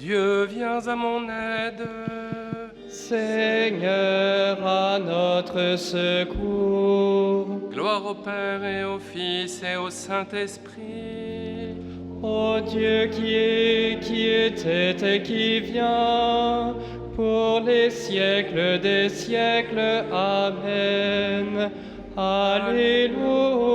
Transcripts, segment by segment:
Dieu, viens à mon aide. Seigneur, à notre secours. Gloire au Père et au Fils et au Saint-Esprit. Ô Dieu qui est, qui était et qui vient, pour les siècles des siècles. Amen. Alléluia.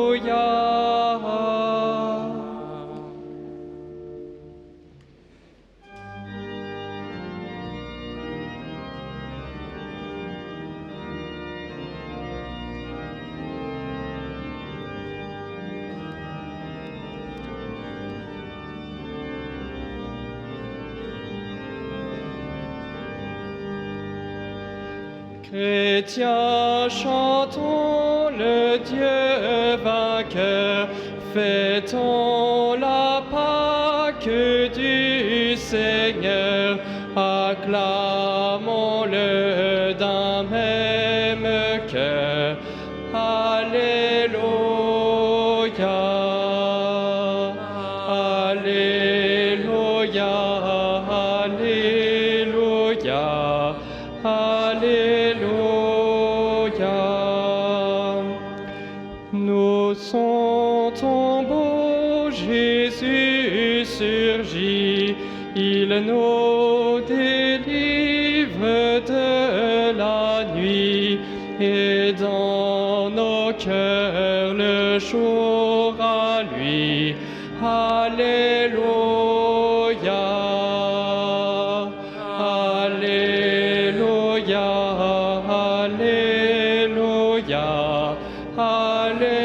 Chrétiens, chantons le Dieu vainqueur, fêtons la Pâque du Seigneur, acclamons-le d'un même cœur. Alléluia, Alléluia, Alléluia, Alléluia. Nous son tombeau, Jésus surgit, il nous délivre de la nuit, et dans nos cœurs le jour à lui. Alléluia, Alléluia, Alléluia, Alléluia.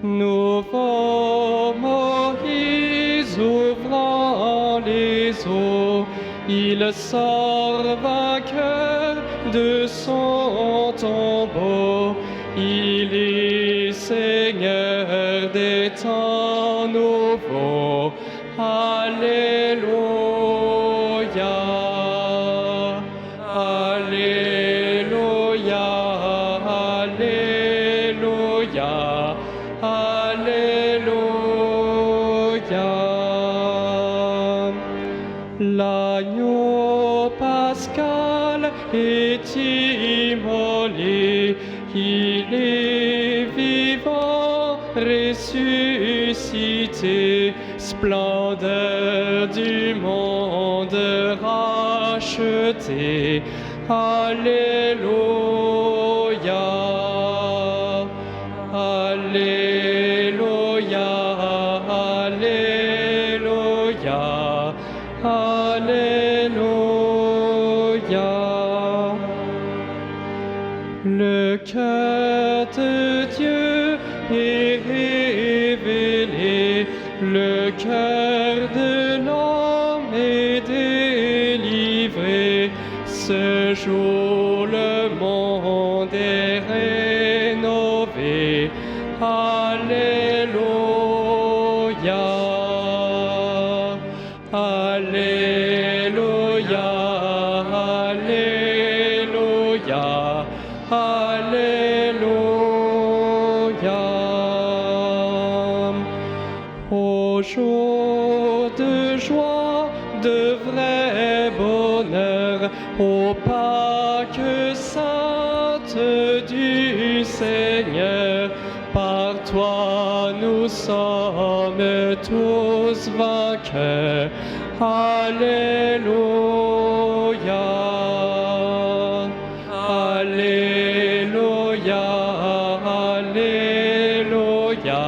Nouveau Moïse ouvrant les eaux, il sort vainqueur de son tombeau. Il est Seigneur des temps nouveaux. Alléluia, Alléluia, Alléluia, Alléluia. L'agneau pascal est immolé, il est vivant, ressuscité, splendeur du monde racheté. Alléluia, Alléluia, Alléluia, Alléluia. Le cœur de Dieu est révélé, le cœur de l'homme est délivré. Ce jour le monde est rénové. Alléluia, Alléluia, Alléluia, Alléluia. Au jour de joie, de vrai bonheur, ô Pâques sainte du Seigneur, par toi nous sommes tous vainqueurs. Alléluia, Alléluia, Alléluia,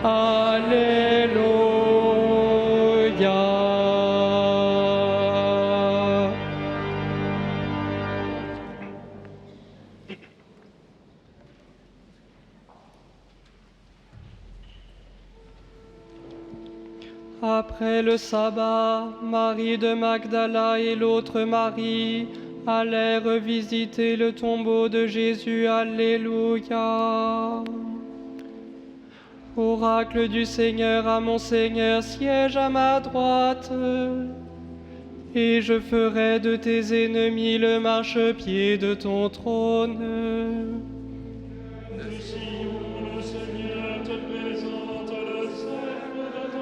Alléluia. Après le sabbat, Marie de Magdala et l'autre Marie allèrent visiter le tombeau de Jésus. Alléluia. Oracle du Seigneur, à mon Seigneur, siège à ma droite, et je ferai de tes ennemis le marchepied de ton trône. Le Seigneur te présente le Seigneur.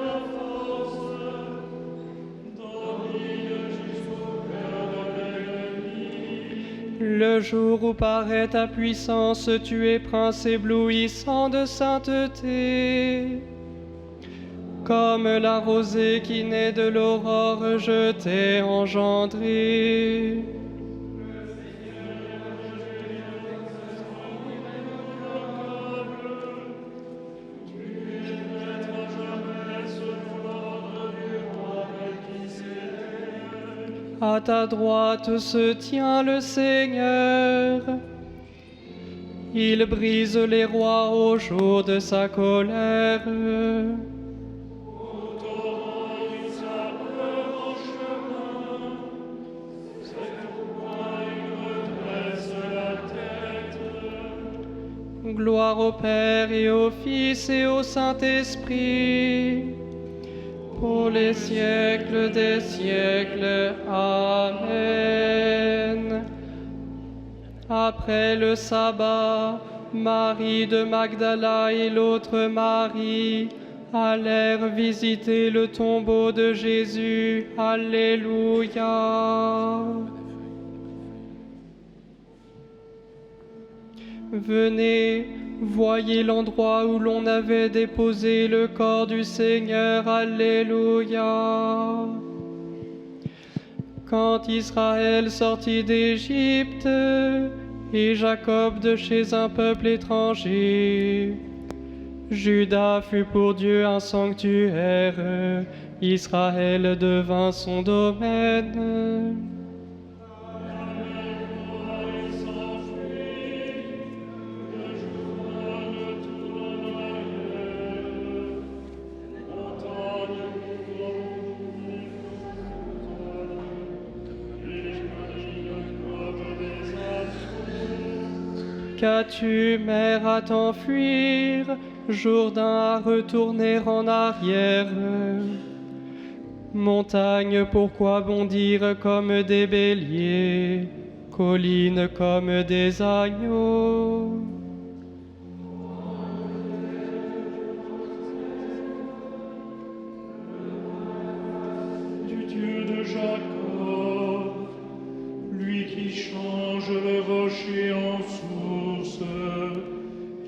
Le jour où paraît ta puissance, tu es prince éblouissant de sainteté. Comme la rosée qui naît de l'aurore, je t'ai engendré. À ta droite se tient le Seigneur. Il brise les rois au jour de sa colère. Gloire au Père et au Fils et au Saint-Esprit, pour les siècles des siècles. Amen. Après le sabbat, Marie de Magdala et l'autre Marie allèrent visiter le tombeau de Jésus. Alléluia. Venez, voyez l'endroit où l'on avait déposé le corps du Seigneur. Alléluia. Quand Israël sortit d'Égypte, et Jacob de chez un peuple étranger, Juda fut pour Dieu un sanctuaire, Israël devint son domaine. Qu'as-tu, mer, à t'enfuir, Jourdain à retourner en arrière? Montagne, pourquoi bondir comme des béliers, collines comme des agneaux? Du Dieu de Jacob, lui qui change le rocher en source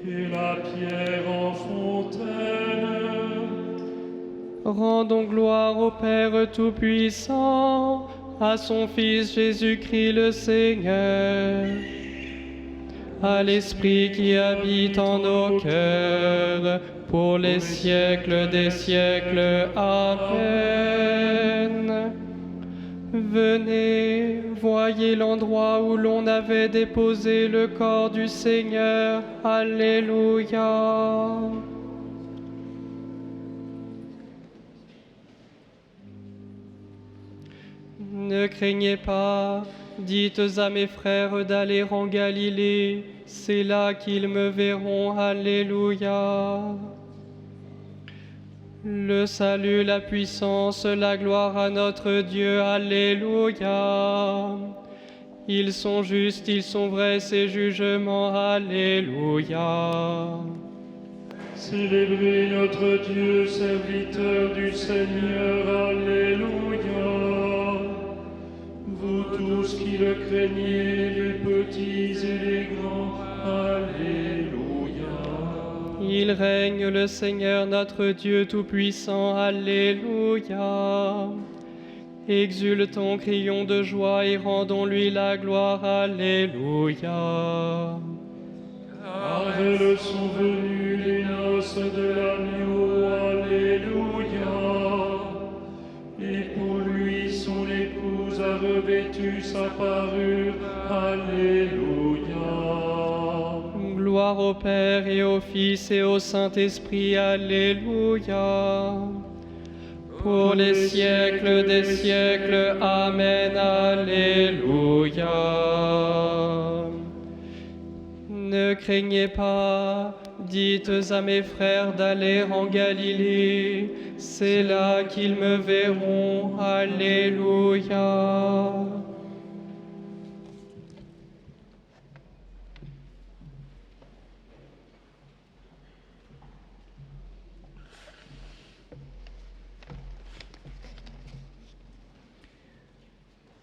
et la pierre en fontaine. Rendons gloire au Père Tout-Puissant, à son Fils Jésus-Christ le Seigneur, à l'Esprit qui habite en nos cœurs, pour les siècles des siècles. Amen. Venez, voyez l'endroit où l'on avait déposé le corps du Seigneur. Alléluia. Ne craignez pas, dites à mes frères d'aller en Galilée, c'est là qu'ils me verront. Alléluia. Le salut, la puissance, la gloire à notre Dieu. Alléluia. Ils sont justes, ils sont vrais, ces jugements. Alléluia. Célébrez notre Dieu, serviteur du Seigneur. Alléluia. Vous tous qui le craignez, les petits et les grands. Alléluia. Il règne le Seigneur notre Dieu Tout-Puissant. Alléluia. Exultons, crions de joie et rendons-lui la gloire. Alléluia. Car elles sont venues les noces de l'agneau. Alléluia. Et pour lui son épouse a revêtu sa parure. Alléluia. Gloire au Père et au Fils et au Saint-Esprit. Alléluia. Pour les siècles des siècles. Amen. Alléluia. Ne craignez pas, dites à mes frères d'aller en Galilée, c'est là qu'ils me verront. Alléluia.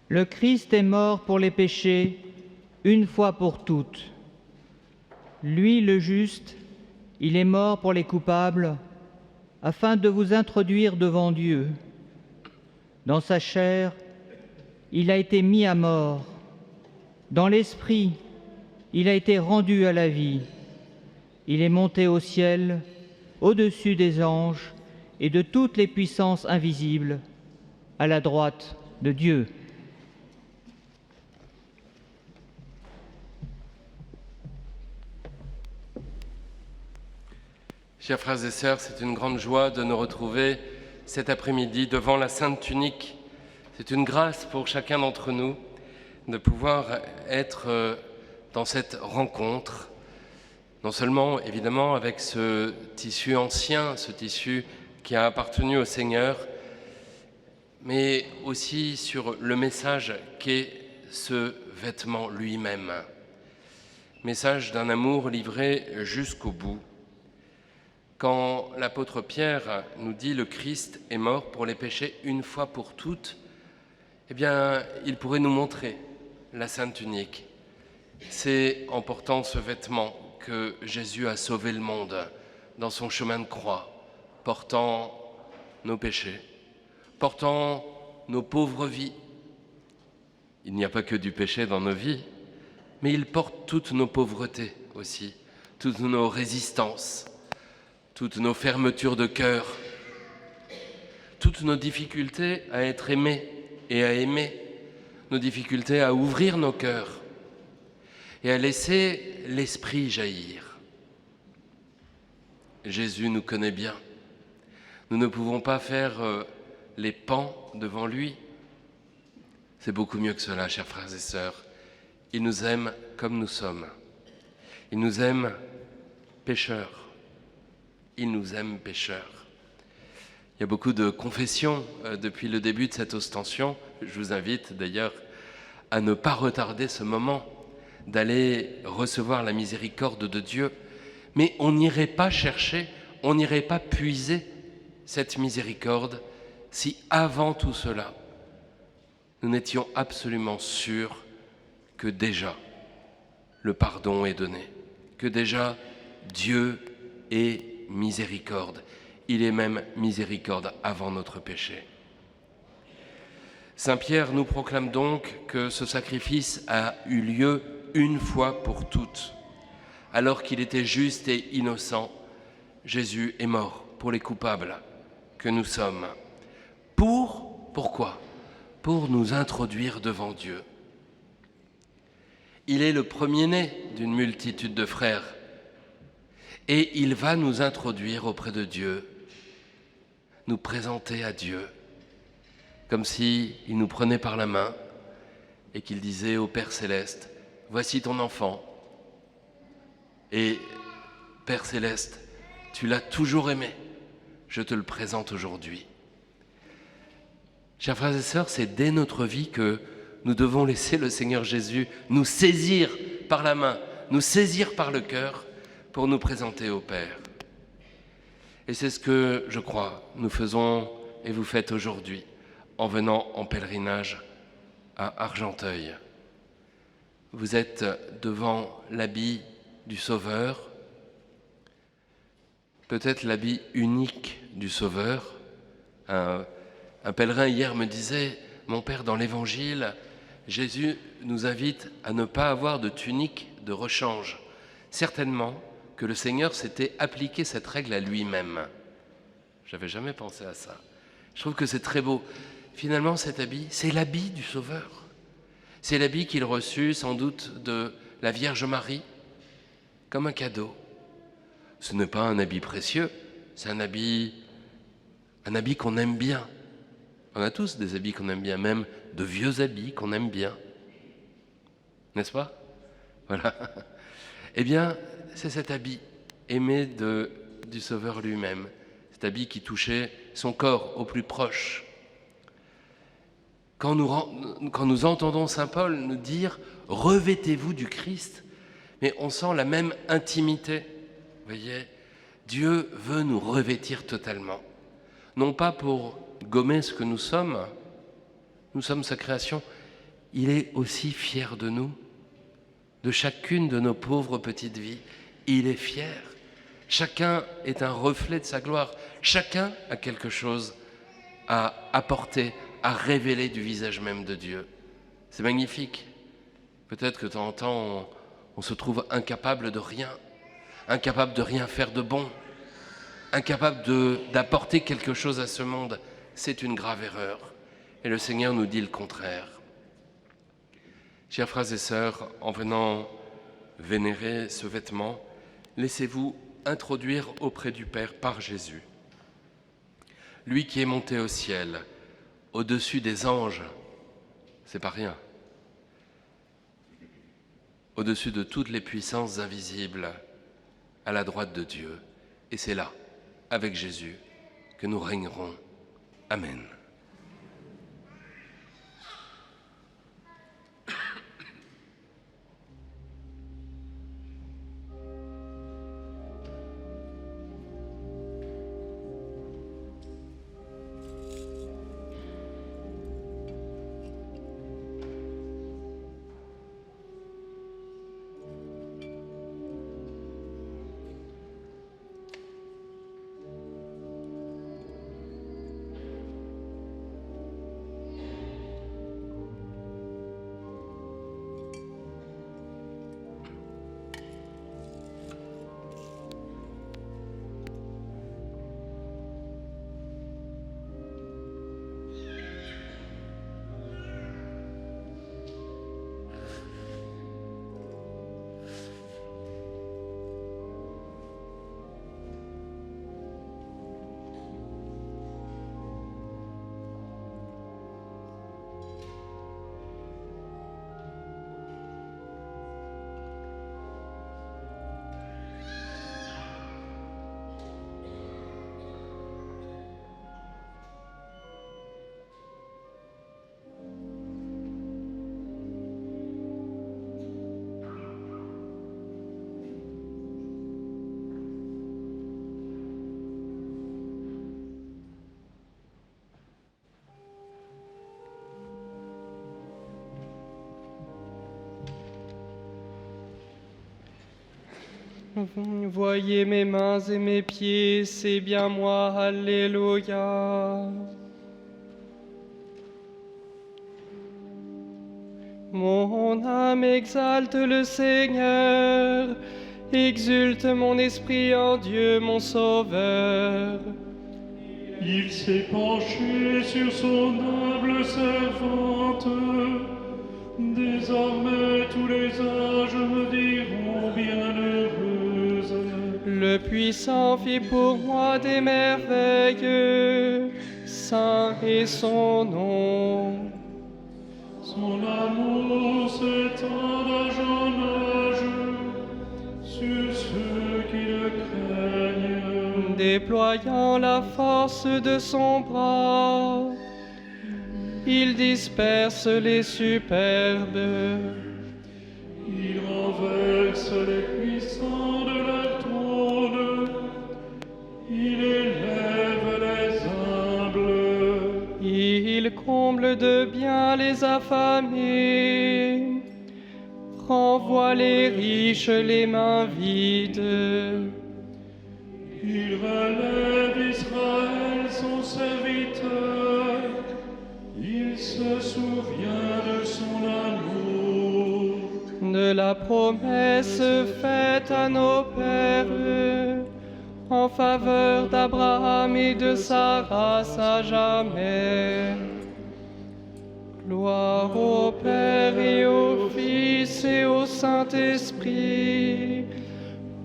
Le Christ est mort pour les péchés, une fois pour toutes. Lui, le juste, il est mort pour les coupables, afin de vous introduire devant Dieu. Dans sa chair, il a été mis à mort. Dans l'esprit, il a été rendu à la vie. Il est monté au ciel, au-dessus des anges et de toutes les puissances invisibles, à la droite de Dieu. Chers frères et sœurs, c'est une grande joie de nous retrouver cet après-midi devant la Sainte Tunique. C'est une grâce pour chacun d'entre nous de pouvoir être dans cette rencontre, non seulement évidemment avec ce tissu ancien, ce tissu qui a appartenu au Seigneur, mais aussi sur le message qu'est ce vêtement lui-même. Message d'un amour livré jusqu'au bout. Quand l'apôtre Pierre nous dit « le Christ est mort pour les péchés une fois pour toutes », eh bien, il pourrait nous montrer la Sainte Tunique. C'est en portant ce vêtement que Jésus a sauvé le monde dans son chemin de croix, portant nos péchés, portant nos pauvres vies. Il n'y a pas que du péché dans nos vies, mais il porte toutes nos pauvretés aussi, toutes nos résistances, toutes nos fermetures de cœur, toutes nos difficultés à être aimés et à aimer, nos difficultés à ouvrir nos cœurs et à laisser l'Esprit jaillir. Jésus nous connaît bien. Nous ne pouvons pas faire les pans devant lui. C'est beaucoup mieux que cela, chers frères et sœurs. Il nous aime comme nous sommes. Il nous aime pécheurs. Il nous aime pécheurs. Il y a beaucoup de confessions depuis le début de cette ostension. Je vous invite d'ailleurs à ne pas retarder ce moment, d'aller recevoir la miséricorde de Dieu. Mais on n'irait pas chercher, on n'irait pas puiser cette miséricorde si avant tout cela, nous n'étions absolument sûrs que déjà le pardon est donné, que déjà Dieu est miséricorde. Il est même miséricorde avant notre péché. Saint Pierre nous proclame donc que ce sacrifice a eu lieu une fois pour toutes. Alors qu'il était juste et innocent, Jésus est mort pour les coupables que nous sommes. Pourquoi ? Pour nous introduire devant Dieu. Il est le premier-né d'une multitude de frères. Et il va nous introduire auprès de Dieu, nous présenter à Dieu, comme s'il nous prenait par la main et qu'il disait au Père Céleste, « Voici ton enfant. Et Père Céleste, tu l'as toujours aimé, je te le présente aujourd'hui. » Chers frères et sœurs, c'est dès notre vie que nous devons laisser le Seigneur Jésus nous saisir par la main, nous saisir par le cœur, pour nous présenter au Père. Et c'est ce que, je crois, nous faisons et vous faites aujourd'hui en venant en pèlerinage à Argenteuil. Vous êtes devant l'habit du Sauveur, peut-être l'habit unique du Sauveur. Un pèlerin hier me disait, mon Père, dans l'Évangile, Jésus nous invite à ne pas avoir de tunique de rechange. Certainement que le Seigneur s'était appliqué cette règle à lui-même. J'avais jamais pensé à ça. Je trouve que c'est très beau. Finalement, cet habit, c'est l'habit du Sauveur. C'est l'habit qu'il reçut sans doute de la Vierge Marie, comme un cadeau. Ce n'est pas un habit précieux, c'est un habit qu'on aime bien. On a tous des habits qu'on aime bien, même de vieux habits qu'on aime bien. N'est-ce pas ? Voilà. Eh bien, c'est cet habit aimé du Sauveur lui-même, cet habit qui touchait son corps au plus proche. Quand nous entendons saint Paul nous dire « Revêtez-vous du Christ », mais on sent la même intimité. Vous voyez, Dieu veut nous revêtir totalement. Non pas pour gommer ce que nous sommes sa création, il est aussi fier de nous. de chacune de nos pauvres petites vies. Il est fier. Chacun est un reflet de sa gloire. Chacun a quelque chose à apporter, à révéler du visage même de Dieu. C'est magnifique. Peut-être que de temps en temps, on se trouve incapable de rien faire de bon, incapable d'apporter quelque chose à ce monde. C'est une grave erreur. Et le Seigneur nous dit le contraire. Chers frères et sœurs, en venant vénérer ce vêtement, laissez-vous introduire auprès du Père par Jésus. Lui qui est monté au ciel, au-dessus des anges, c'est pas rien, au-dessus de toutes les puissances invisibles, à la droite de Dieu. Et c'est là, avec Jésus, que nous régnerons. Amen. Voyez mes mains et mes pieds, c'est bien moi, alléluia. Mon âme exalte le Seigneur, exulte mon esprit en Dieu mon Sauveur. Il s'est penché sur son humble servante. Désormais tous les âges me diront bienheureuse. Le Puissant fit pour moi des merveilles, saint est son nom. Son amour s'étend d'âge en âge sur ceux qui le craignent. Déployant la force de son bras, il disperse les superbes. Il renverse les puissants de leur trône. Il élève les humbles. Il comble de bien les affamés, renvoie les riches les mains vides. Il relève Israël son serviteur. Il se souvient de son amour. De la promesse faite à nos pères, en faveur d'Abraham et de sa race à jamais. Gloire au Père et au Fils et au Saint-Esprit,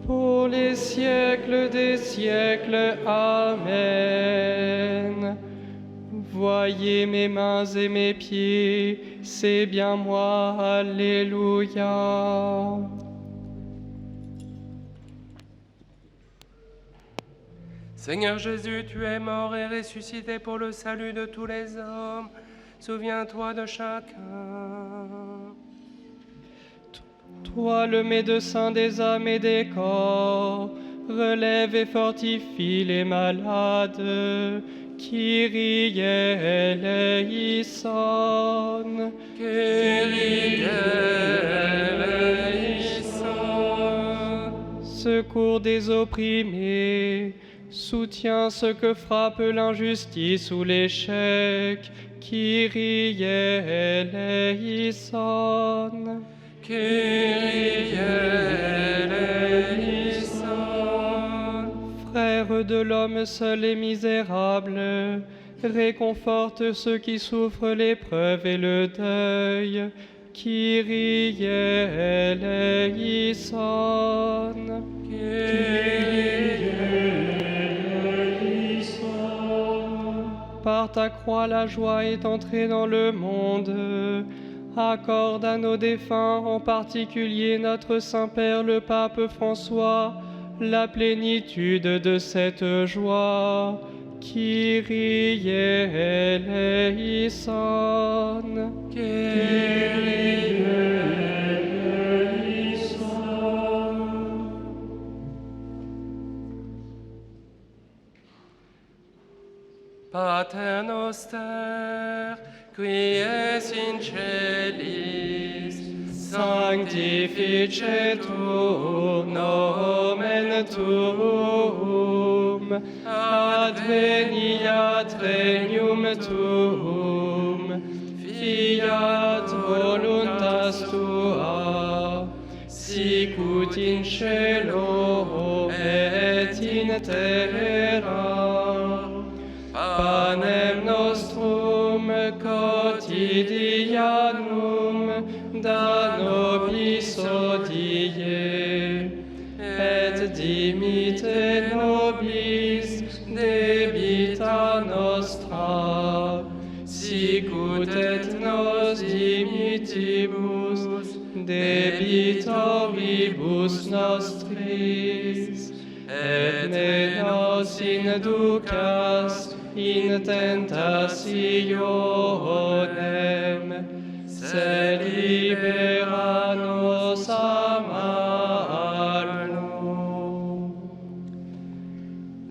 pour les siècles des siècles. Amen. Voyez mes mains et mes pieds, c'est bien moi, alléluia. Seigneur Jésus, tu es mort et ressuscité pour le salut de tous les hommes. Souviens-toi de chacun. Toi, le médecin des âmes et des corps, relève et fortifie les malades, Kyrie eleison. Kyrie eleison. Secours des opprimés, soutiens ceux que frappe l'injustice ou l'échec. Kyrie eleison. Kyrie eleison. Frère de l'homme seul et misérable, réconforte ceux qui souffrent l'épreuve et le deuil. Kyrie eleison. Kyrie eleison. Par ta croix, la joie est entrée dans le monde. Accorde à nos défunts, en particulier notre Saint-Père le Pape François, la plénitude de cette joie. Kyrie eleison. Kyrie eleison. Pater noster, qui es in celis, Sanctificetur nomen tuum, adveniat regnum tuum, fiat voluntas tua, sicut in cielo et in terra. Panem nostrum quotidianum da nobis hodie, et dimitte nobis debita nostra, sicut et nos dimittibus debitoribus nostris, et ne nos inducas in tentationem, se libera nos a malo.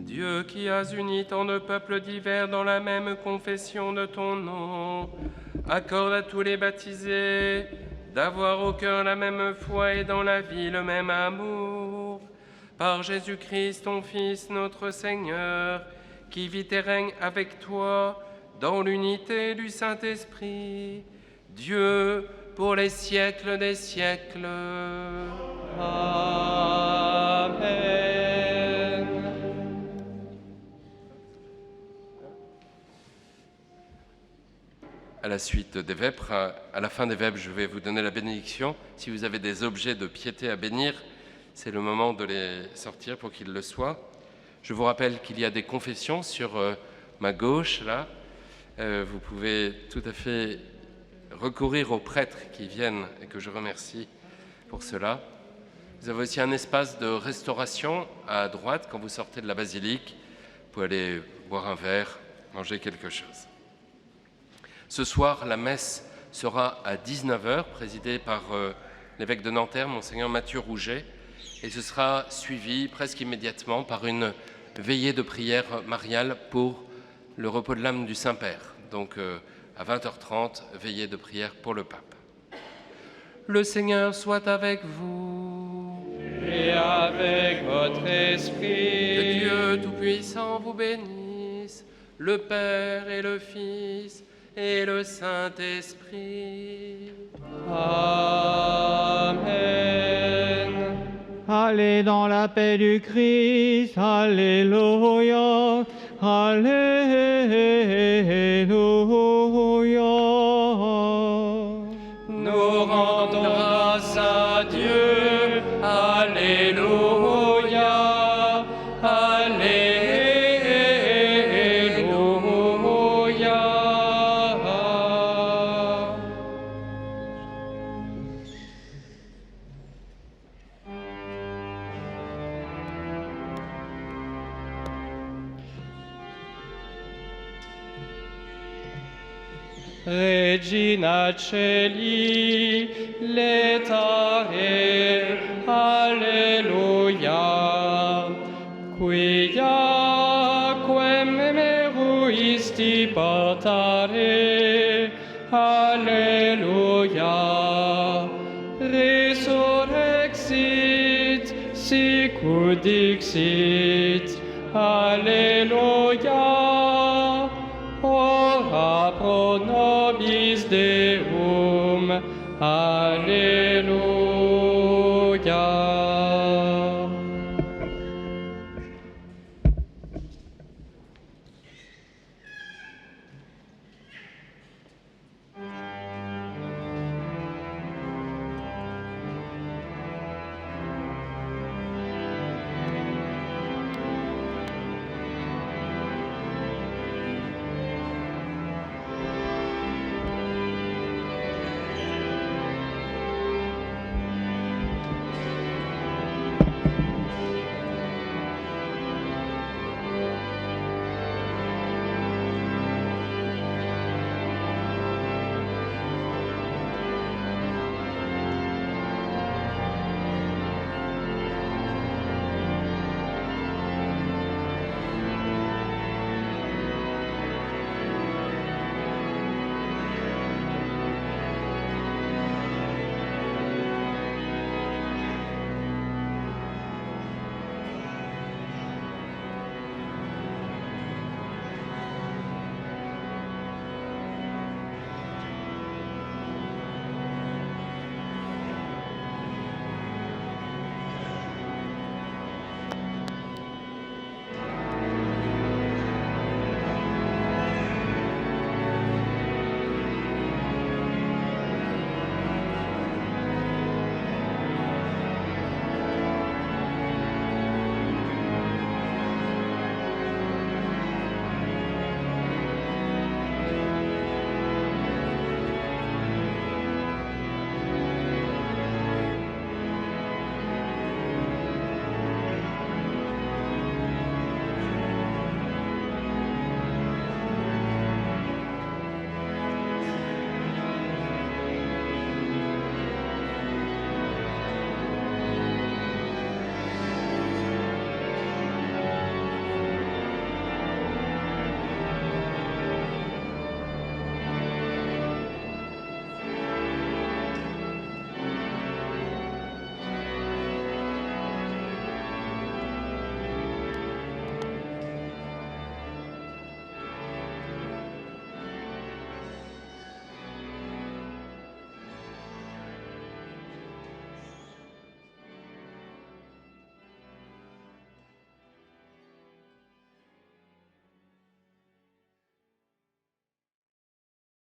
Dieu qui as uni tant de peuples divers dans la même confession de ton nom, accorde à tous les baptisés d'avoir au cœur la même foi et dans la vie le même amour. Par Jésus-Christ, ton Fils, notre Seigneur, qui vit et règne avec toi dans l'unité du Saint-Esprit, Dieu pour les siècles des siècles. Amen. À la suite des vêpres, à la fin des vêpres, je vais vous donner la bénédiction. Si vous avez des objets de piété à bénir, c'est le moment de les sortir pour qu'ils le soient. Je vous rappelle qu'il y a des confessions sur ma gauche, là. Vous pouvez tout à fait recourir aux prêtres qui viennent et que je remercie pour cela. Vous avez aussi un espace de restauration à droite quand vous sortez de la basilique. Vous pouvez aller boire un verre, manger quelque chose. Ce soir, la messe sera à 19h, présidée par l'évêque de Nanterre, Monseigneur Mathieu Rouget, et ce sera suivi presque immédiatement par une veillée de prière mariale pour le repos de l'âme du Saint-Père. Donc à 20h30, veillée de prière pour le pape. Le Seigneur soit avec vous. Et avec votre esprit. Que Dieu Tout-Puissant vous bénisse, le Père et le Fils et le Saint-Esprit. Amen. Allez dans la paix du Christ, Alléluia, Alléluia. Nous rendons grâce à Dieu, Alléluia, Alléluia. Regina Celi, letare, Alleluia, quia quem meruit sicut dixit, Alleluia. Ora pro nobis Deum, Alleluia.